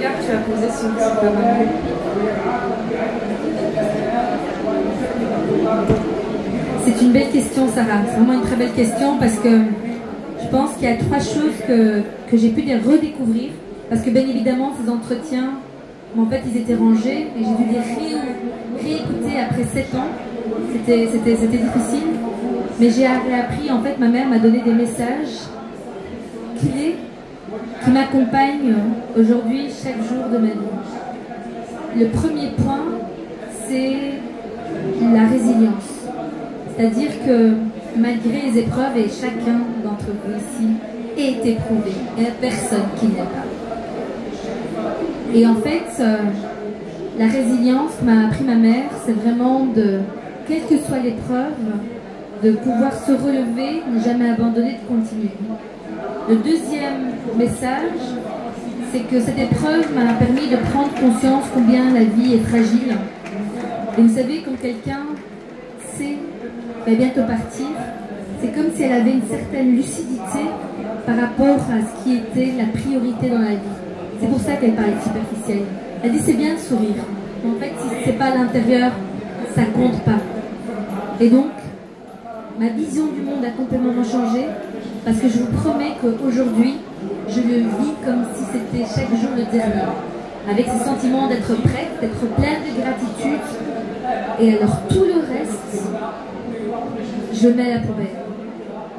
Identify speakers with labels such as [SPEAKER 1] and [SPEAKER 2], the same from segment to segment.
[SPEAKER 1] regard tu as posé sur ta maman?
[SPEAKER 2] C'est une belle question, Sarah. C'est vraiment une très belle question parce que je pense qu'il y a 3 choses que j'ai pu redécouvrir. Parce que bien évidemment, ces entretiens, en fait, ils étaient rangés et j'ai dû les réécouter après 7 ans. C'était difficile. Mais j'ai réappris, en fait, ma mère m'a donné des messages clés qui m'accompagnent aujourd'hui chaque jour de ma vie. Le premier point, c'est la résilience. C'est-à-dire que malgré les épreuves, et chacun d'entre vous ici est éprouvé, il n'y a personne qui n'est pas. Et en fait, la résilience m'a appris ma mère, c'est vraiment de, quelle que soit l'épreuve, de pouvoir se relever, ne jamais abandonner, de continuer. Le deuxième message, c'est que cette épreuve m'a permis de prendre conscience combien la vie est fragile. Et vous savez, quand quelqu'un sait qu'elle va bientôt partir, c'est comme si elle avait une certaine lucidité par rapport à ce qui était la priorité dans la vie. C'est pour ça qu'elle parlait superficielle. Elle dit c'est bien de sourire. Mais en fait, si c'est pas à l'intérieur, ça compte pas. Et donc, ma vision du monde a complètement changé parce que je vous promets qu'aujourd'hui, je le vis comme si c'était chaque jour le dernier. Avec ce sentiment d'être prête, d'être pleine de gratitude. Et alors tout le reste, je mets à la poubelle.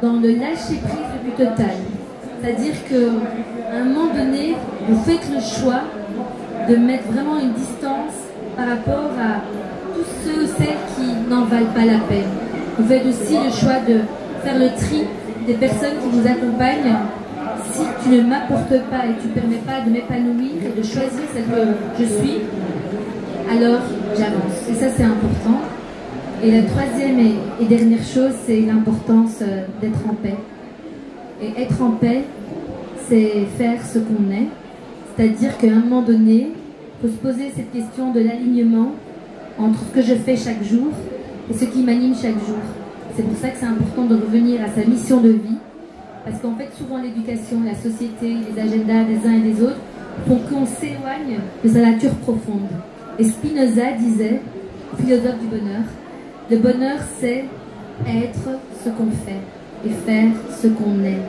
[SPEAKER 2] Dans le lâcher-prise le plus total. C'est-à-dire qu'à un moment donné, vous faites le choix de mettre vraiment une distance par rapport à tous ceux ou celles qui n'en valent pas la peine. Vous faites aussi le choix de faire le tri des personnes qui vous accompagnent. Si tu ne m'apportes pas et tu ne permets pas de m'épanouir et de choisir celle que je suis, alors j'avance. Et ça, c'est important. Et la troisième et dernière chose, c'est l'importance d'être en paix. Et être en paix, c'est faire ce qu'on est. C'est-à-dire qu'à un moment donné, il faut se poser cette question de l'alignement entre ce que je fais chaque jour et ce qui m'anime chaque jour. C'est pour ça que c'est important de revenir à sa mission de vie. Parce qu'en fait, souvent l'éducation, la société, les agendas des uns et des autres font qu'on s'éloigne de sa nature profonde. Et Spinoza disait, philosophe du bonheur, le bonheur c'est être ce qu'on fait et faire ce qu'on est.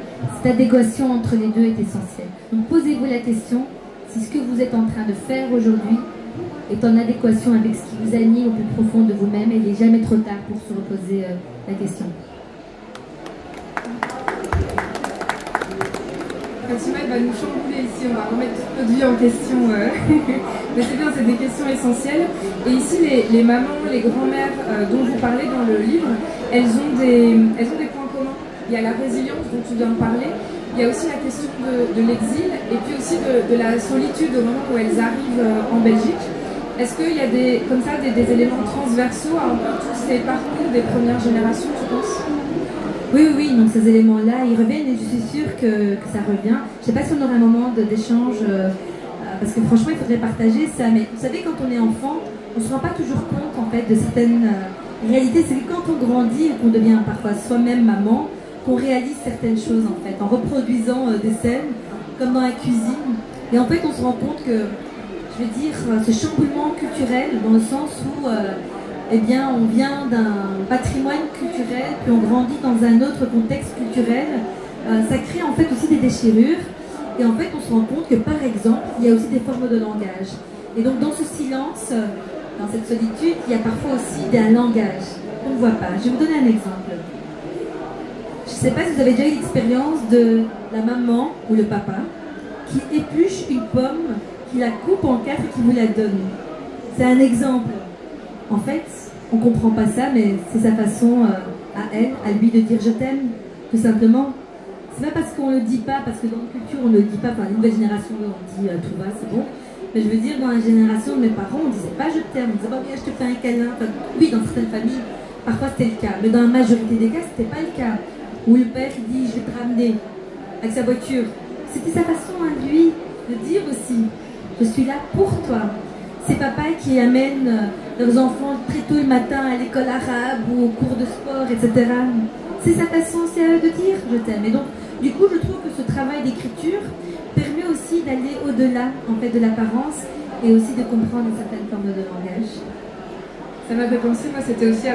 [SPEAKER 2] Cette adéquation entre les deux est essentielle. Donc posez-vous la question si ce que vous êtes en train de faire aujourd'hui est en adéquation avec ce qui vous anime au plus profond de vous-même, et il n'est jamais trop tard pour se reposer la question.
[SPEAKER 1] Fatima, elle va nous chambouler ici, on va remettre toute notre vie en question. Mais c'est bien, c'est des questions essentielles. Et ici, les mamans, les grands-mères dont vous parlez dans le livre, elles ont des points communs. Il y a la résilience dont tu viens de parler, il y a aussi la question de l'exil, et puis aussi de la solitude au moment où elles arrivent en Belgique. Est-ce qu'il y a des éléments transversaux à un peu tous ces parcours des premières générations, tu penses ?
[SPEAKER 2] Oui, donc ces éléments-là, ils reviennent, et je suis sûre que ça revient. Je ne sais pas si on aura un moment d'échange, parce que franchement, il faudrait partager ça. Mais vous savez, quand on est enfant, on ne se rend pas toujours compte, en fait, de certaines réalités. C'est que quand on grandit et qu'on devient parfois soi-même maman, qu'on réalise certaines choses, en fait, en reproduisant des scènes, comme dans la cuisine. Et en fait, on se rend compte que, je veux dire, ce chamboulement culturel, dans le sens où... eh bien, on vient d'un patrimoine culturel, puis on grandit dans un autre contexte culturel. Ça crée en fait aussi des déchirures. Et en fait, on se rend compte que, par exemple, il y a aussi des formes de langage. Et donc, dans ce silence, dans cette solitude, il y a parfois aussi un langage qu'on ne voit pas. Je vais vous donner un exemple. Je ne sais pas si vous avez déjà eu l'expérience de la maman ou le papa qui épluche une pomme, qui la coupe en 4 et qui vous la donne. C'est un exemple. En fait, on ne comprend pas ça, mais c'est sa façon à elle, à lui, de dire je t'aime, tout simplement. C'est pas parce qu'on ne le dit pas, parce que dans notre culture on ne le dit pas, enfin, la nouvelle génération, on dit tout va, c'est bon. Mais je veux dire, dans la génération de mes parents, on ne disait pas je t'aime, on disait pas viens, je te fais un câlin. Enfin, oui, dans certaines familles, parfois c'était le cas, mais dans la majorité des cas, c'était pas le cas. Où le père dit je vais te ramener avec sa voiture. C'était sa façon à lui de dire aussi je suis là pour toi. C'est papa qui amène leurs enfants très tôt le matin à l'école arabe ou au cours de sport, etc. C'est sa façon aussi à eux de dire je t'aime. Et donc, du coup, je trouve que ce travail d'écriture permet aussi d'aller au-delà en fait, de l'apparence et aussi de comprendre certaines formes de langage.
[SPEAKER 1] Ça m'a fait penser, moi c'était aussi